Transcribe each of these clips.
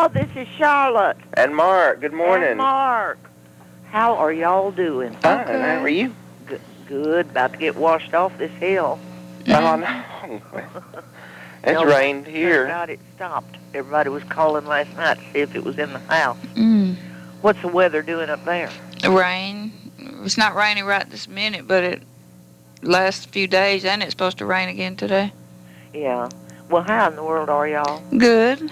Oh, this is Charlotte. And Mark, good morning. And Mark. How are y'all doing? Fine, okay. How are you? Good. About to get washed off this hill. Oh, no. It's rained here. Thank God it stopped. Everybody was calling last night to see if it was in the house. What's the weather doing up there? Rain. It's not raining right this minute, but it lasts a few days, and it's supposed to rain again today. Yeah. Well, how in the world are y'all? Good.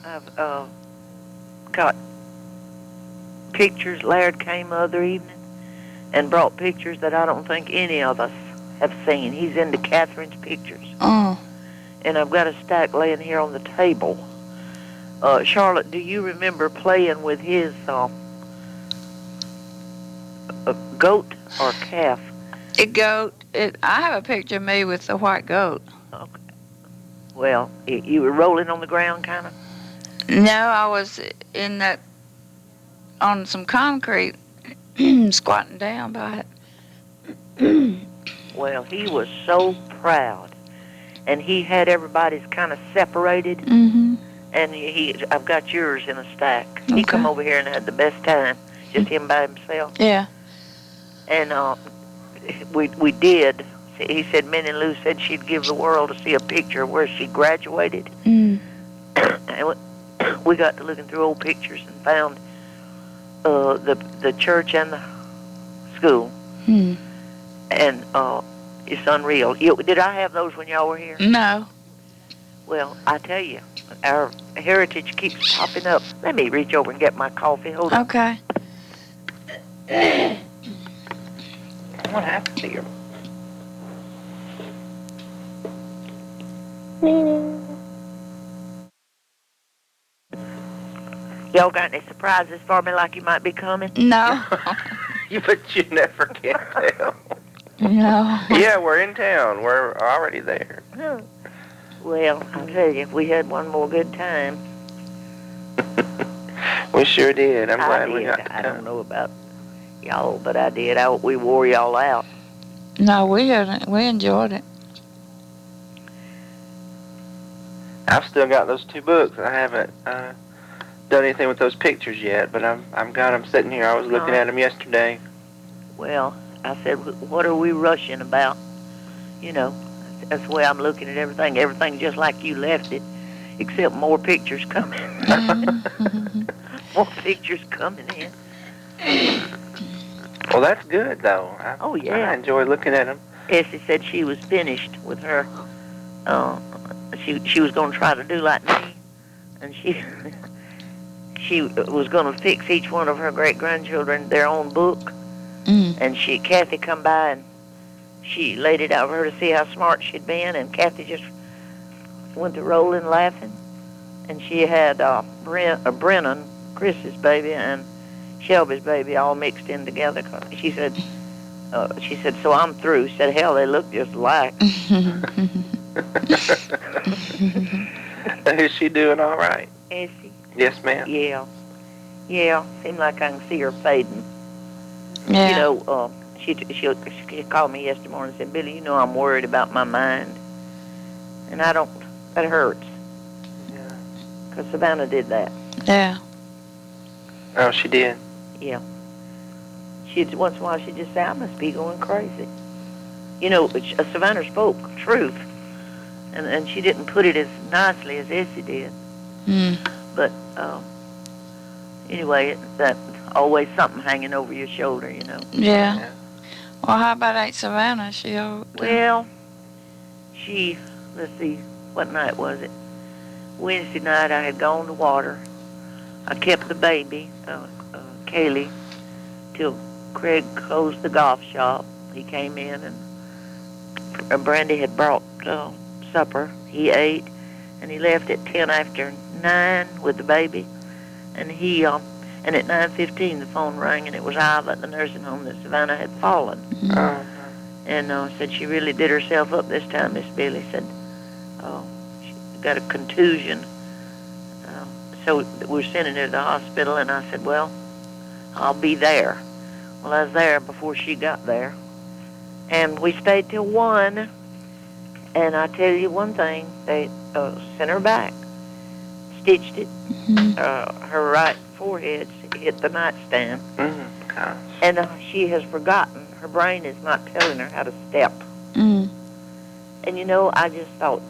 I've got pictures. Laird came the other evening and brought pictures that I don't think any of us have seen. He's into Catherine's pictures. Oh. And I've got a stack laying here on the table. Charlotte, do you remember playing with his a goat or calf? A goat. I have a picture of me with the white goat. Okay. Well, you were rolling on the ground, kind of? No, I was on some concrete, squatting down by it. Well, he was so proud. And he had everybody's kind of separated. Mm-hmm. And I've got yours in a stack. Okay. He come over here and had the best time, just him by himself. Yeah. And we did. He said Minnie Lou said she'd give the world to see a picture of where she graduated. And we got to looking through old pictures and found the church and the school. And it's unreal. Did I have those when y'all were here? No. Well, I tell you, our heritage keeps popping up. Let me reach over and get my coffee. Hold on. Okay. What happened to you? Y'all got any surprises for me like you might be coming? No. But you never can tell. No. Yeah, we're in town. We're already there. Well, I'll tell you, we had one more good time. We sure did. I'm glad we got to I don't know about y'all, but I did. We wore y'all out. No, we enjoyed it. I've still got those 2 books. I haven't done anything with those pictures yet, but I've got them sitting here. I was looking at them yesterday. Well, I said, what are we rushing about? You know, that's the way I'm looking at everything. Everything just like you left it, except more pictures coming. More pictures coming in. Well, that's good, though. I enjoy looking at them. Essie said she was finished with her. She was going to try to do like me, and she was going to fix each one of her great-grandchildren their own book. And Kathy come by and she laid it out for her to see how smart she'd been, and Kathy just went to rolling laughing. And she had Brennan, Chris's baby, and Shelby's baby all mixed in together. She said, so I'm through. She said, hell, they look just alike. Is she doing all right? Essie? Yes, ma'am. Yeah. Seemed like I can see her fading. Yeah. You know, she called me yesterday morning and said, Billie, you know I'm worried about my mind. And I don't, that hurts. Yeah. Because Savannah did that. Yeah. Oh, she did? Yeah. Once in a while she'd just say, I must be going crazy. You know, Savannah spoke truth. And she didn't put it as nicely as Essie did. But anyway, that always something hanging over your shoulder, you know. Yeah. Well, how about Aunt Savannah? Well, let's see, what night was it? Wednesday night I had gone to water. I kept the baby, Kaylee, till Craig closed the golf shop. He came in and Brandy had brought supper. He ate, and he left at 10 after 9 with the baby. And and at 9:15 the phone rang, and it was Iva at the nursing home that Savannah had fallen. And said she really did herself up this time, Miss Billie. Said she got a contusion. So we're sending her to the hospital, and I said, well, I'll be there. Well, I was there before she got there. And we stayed till 1. And I tell you one thing, they sent her back. stitched it. Mm. Her right forehead hit the nightstand. Gosh. And she has forgotten. Her brain is not telling her how to step. Mm. And I just thought,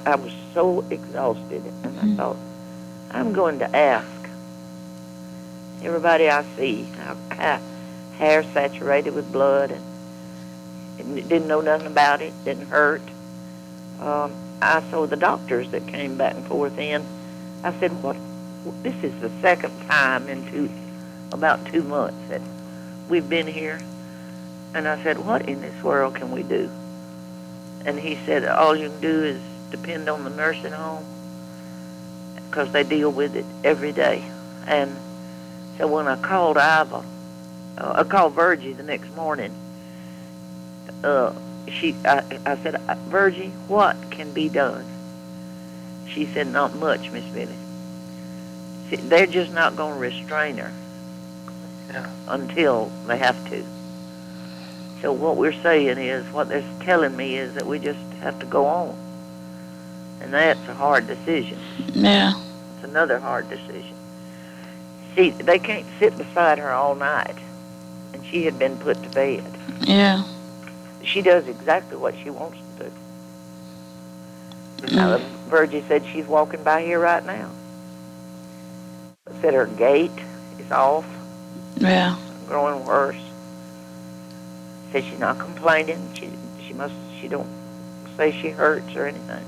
I was so exhausted, and I thought, I'm going to ask everybody I see, hair saturated with blood, and didn't know nothing about it, didn't hurt. I saw the doctors that came back and forth in. I said, what? This is the second time in about 2 months that we've been here. And I said, what in this world can we do? And he said, all you can do is depend on the nursing home because they deal with it every day. And so when I called I called Virgie the next morning. I said, Virgie, what can be done? She said, not much, Miss Billie. They're just not going to restrain her until they have to. So what we're saying is, what they're telling me is that we just have to go on. And that's a hard decision. Yeah. It's another hard decision. See, they can't sit beside her all night. And she had been put to bed. Yeah. She does exactly what she wants to do. Virgie said she's walking by here right now. Said her gait is off. Yeah. Growing worse. Said she's not complaining. She don't say she hurts or anything.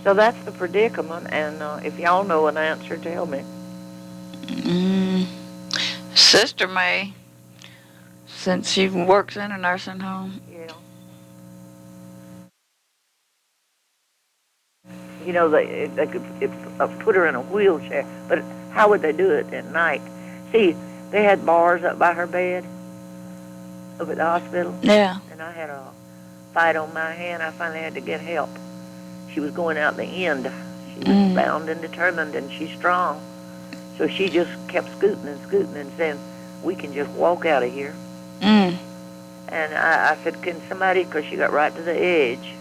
So that's the predicament, and if y'all know an answer, tell me. Sister may, since she works in a nursing home. Yeah. They could put her in a wheelchair, but how would they do it at night? See, they had bars up by her bed up at the hospital. Yeah. And I had a fight on my hand. I finally had to get help. She was going out the end. She was bound and determined, and she's strong. So she just kept scooting and saying, we can just walk out of here. And I said, can somebody, because she got right to the edge,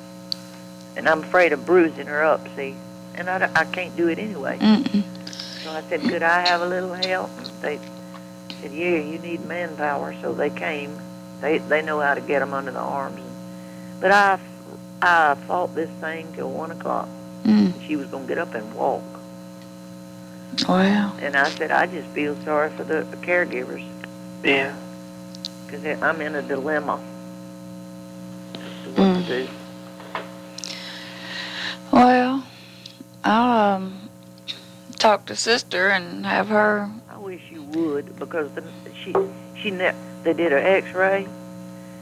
and I'm afraid of bruising her up, see, and I can't do it anyway. So I said, could I have a little help? And they said, yeah, you need manpower. So they came. They know how to get them under the arms. But I fought this thing till 1 o'clock. She was going to get up and walk. Wow. And I said, I just feel sorry for the caregivers. Yeah. Because I'm in a dilemma as to what to do. Well, I'll talk to Sister and have her. I wish you would, because they did an X-ray,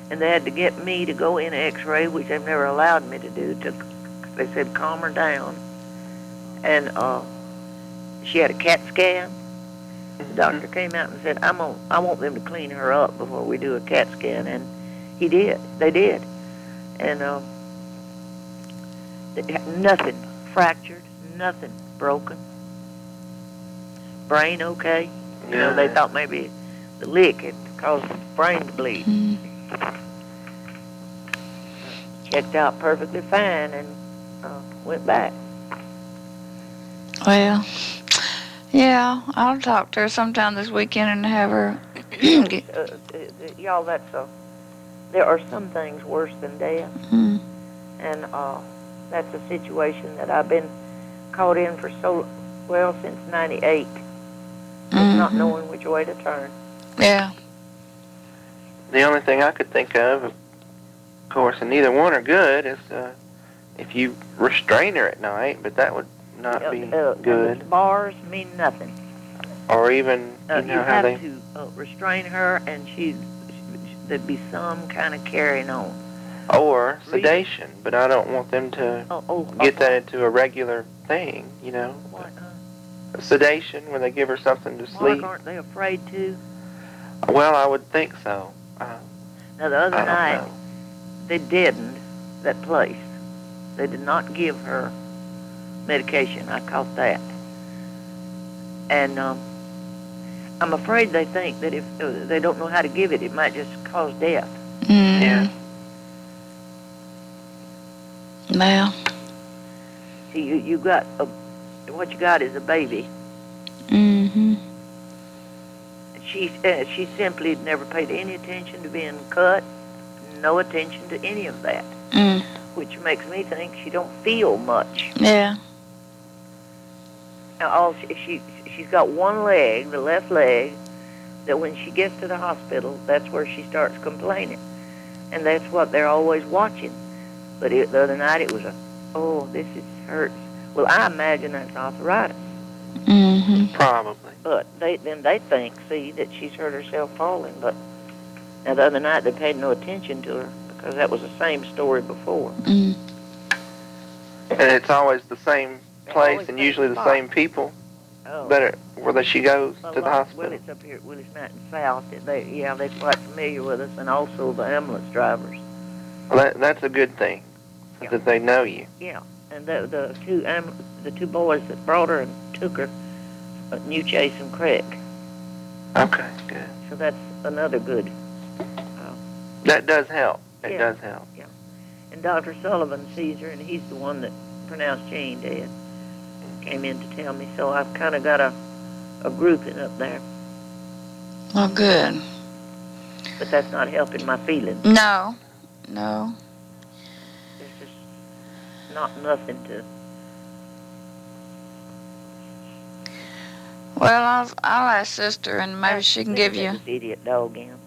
and they had to get me to go in X-ray, which they've never allowed me to do. They said calm her down, and she had a CAT scan. The doctor came out and said, I want them to clean her up before we do a CAT scan, and he did. They did, and nothing fractured, nothing broken. Brain okay. They thought maybe the lick had caused the brain to bleed. Checked out perfectly fine and went back. Well, yeah, I'll talk to her sometime this weekend and have her. Y'all, there are some things worse than death. And that's a situation that I've been caught in for since 98. Just not knowing which way to turn. Yeah. The only thing I could think of course, and neither one are good, is if you restrain her at night, but that would not be good. Bars mean nothing. Or even, you have to restrain her, and there'd be some kind of carrying on. Or sedation, but I don't want them to get that into a regular thing, What? Sedation, where they give her something to sleep. Aren't they afraid to? Well, I would think so. Now, the other night, they deadened that place. They did not give her medication. I caught that. And I'm afraid they think that if they don't know how to give it, it might just cause death. Yeah. Well. See, you got what you got is a baby. Mm-hmm. She simply never paid any attention to being cut, no attention to any of that, which makes me think she don't feel much. Yeah. Now, she's got one leg, the left leg, that when she gets to the hospital, that's where she starts complaining, and that's what they're always watching. But the other night it was this hurts. Well, I imagine that's arthritis. Mm-hmm. Probably. But they think, that she's hurt herself falling. But now the other night they paid no attention to her because that was the same story before. Mm. And it's always the same place and usually the same people where she goes to the hospital. Well, it's up here at Willis Mountain South. They're quite familiar with us, and also the ambulance drivers. Well, that's a good thing, that they know you. Yeah, and the two boys that brought her and took her knew Chase and Craig. Okay, good. So that's another good. That does help. It does help. Yeah. And Dr. Sullivan sees her, and he's the one that pronounced Jane dead. Came in to tell me, so I've kind of got a grouping up there. Oh, good. But that's not helping my feelings. No. There's just nothing to. Well, I'll ask Sister, and maybe she can give you. This idiot dog in.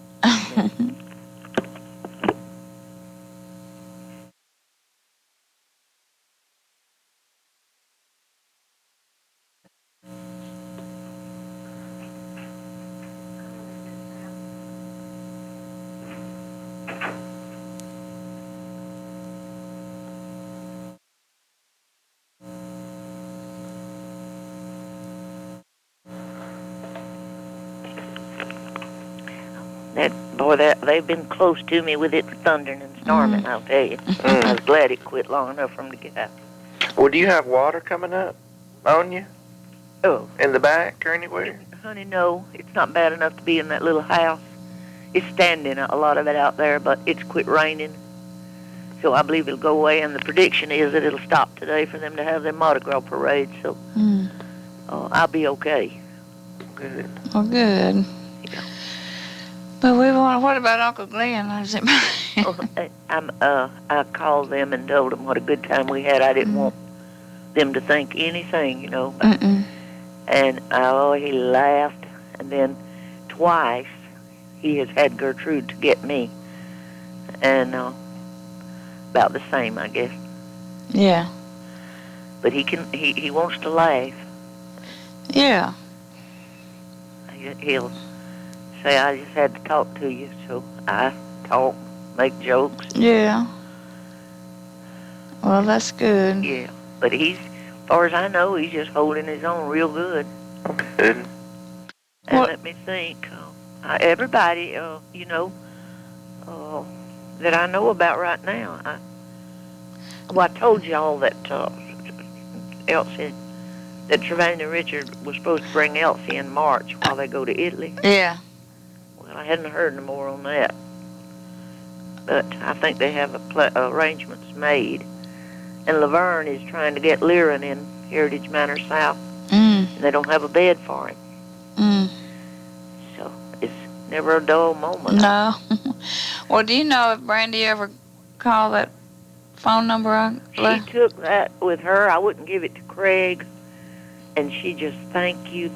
They've been close to me with it thundering and storming, I'll tell you. I was glad it quit long enough for them to get out. Well, do you have water coming up on you? Oh. In the back or anywhere? Honey, no. It's not bad enough to be in that little house. It's standing, a lot of it out there, but it's quit raining. So I believe it'll go away, and the prediction is that it'll stop today for them to have their Mardi Gras parade, so I'll be okay. Good. Well, good. Yeah. But what about Uncle Glenn? I called them and told them what a good time we had. I didn't want them to think anything, And he laughed, and then twice he has had Gertrude to get me, and about the same, I guess. Yeah. But he wants to laugh. Yeah. He'll say, I just had to talk to you, so I talk, make jokes. Yeah. Well, that's good. Yeah, but as far as I know, he's just holding his own real good. Good. And let me think. Everybody, that I know about right now. I told y'all that Elsie, that Trevane and Richard was supposed to bring Elsie in March while they go to Italy. Yeah. Well, I hadn't heard no more on that. But I think they have arrangements made. And Laverne is trying to get Lyran in Heritage Manor South. And they don't have a bed for him. So it's never a dull moment. No. Well, do you know if Brandy ever called that phone number? She took that with her. I wouldn't give it to Craig. And she just, thank you.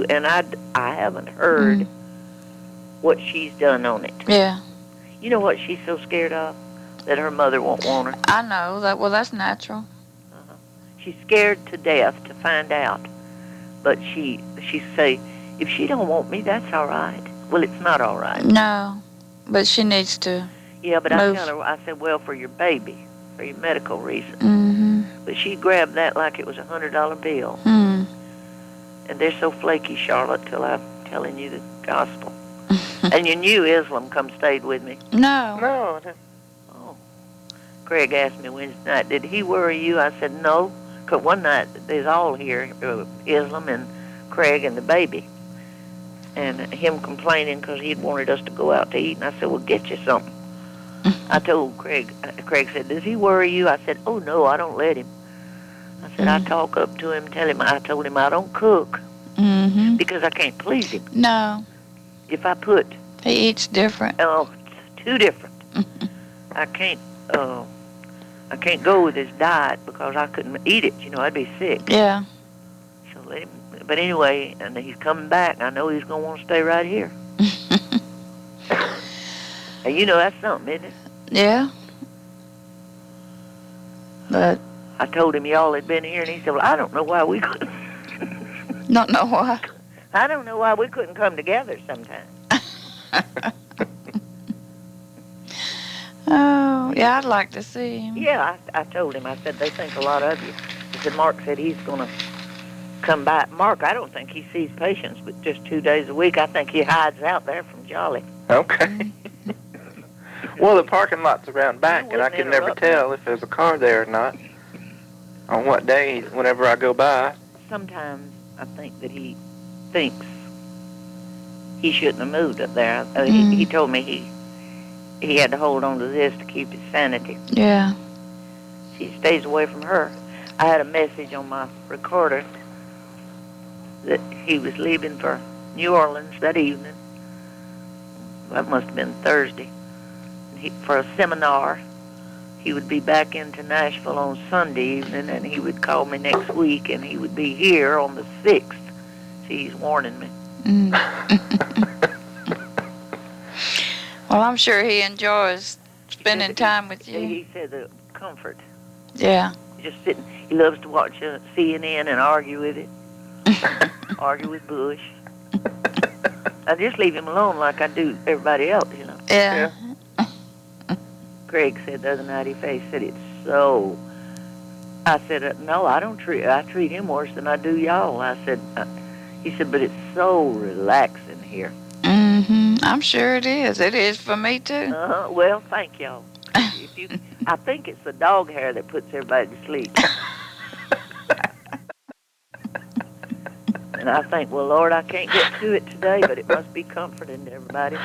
And I haven't heard what she's done on it. Yeah. You know what she's so scared of? That her mother won't want her. I know. That's natural. She's scared to death to find out. But she say, if she don't want me, that's all right. Well, it's not all right. No, but she needs to. Yeah, but I tell her, I said, well, for your baby, for your medical reasons. But she grabbed that like it was a $100 bill. And they're so flaky, Charlotte, till I'm telling you the gospel. And you knew Islam stayed with me. No. No. Oh. Craig asked me Wednesday night, did he worry you? I said, no. Because one night, there's all here, Islam and Craig and the baby. And him complaining because he'd wanted us to go out to eat. And I said, well, get you something. I told Craig said, does he worry you? I said, oh, no, I don't let him. I said, I talk up to him, I told him I don't cook Mm-hmm. because I can't please him. No. If I put, He eats different. oh, it's too different. I can't go with his diet because I couldn't eat it. I'd be sick. Yeah. So but anyway, and he's coming back. I know he's gonna want to stay right here. And that's something, isn't it? Yeah. But I told him y'all had been here, and he said, "Well, I don't know why we couldn't." don't know why. I don't know why we couldn't come together sometime. Oh, yeah, I'd like to see him. Yeah, I told him. I said they think a lot of you. I said Mark said he's gonna come back. Mark, I don't think he sees patients, but just 2 days a week. I think he hides out there from Jolly. Okay. Well, the parking lot's around back, and I can never tell if there's a car there or not. On what day, whenever I go by. Sometimes I think that he thinks he shouldn't have moved up there. He told me he had to hold on to this to keep his sanity. Yeah. He stays away from her. I had a message on my recorder that he was leaving for New Orleans that evening. That must have been Thursday. For a seminar. He would be back into Nashville on Sunday evening, and he would call me next week, and he would be here on the 6th. See, he's warning me. Well, I'm sure he enjoys spending time with you. He said the comfort. Yeah. Just sitting. He loves to watch CNN and argue with it. Argue with Bush. I just leave him alone like I do everybody else, Yeah. Craig said the other night, he said, it's so... I said, no, I treat him worse than I do y'all. I said, he said, but it's so relaxing here. Mm-hmm. I'm sure it is. It is for me, too. Well, thank y'all. I think it's the dog hair that puts everybody to sleep. And I think, well, Lord, I can't get to it today, but it must be comforting to everybody.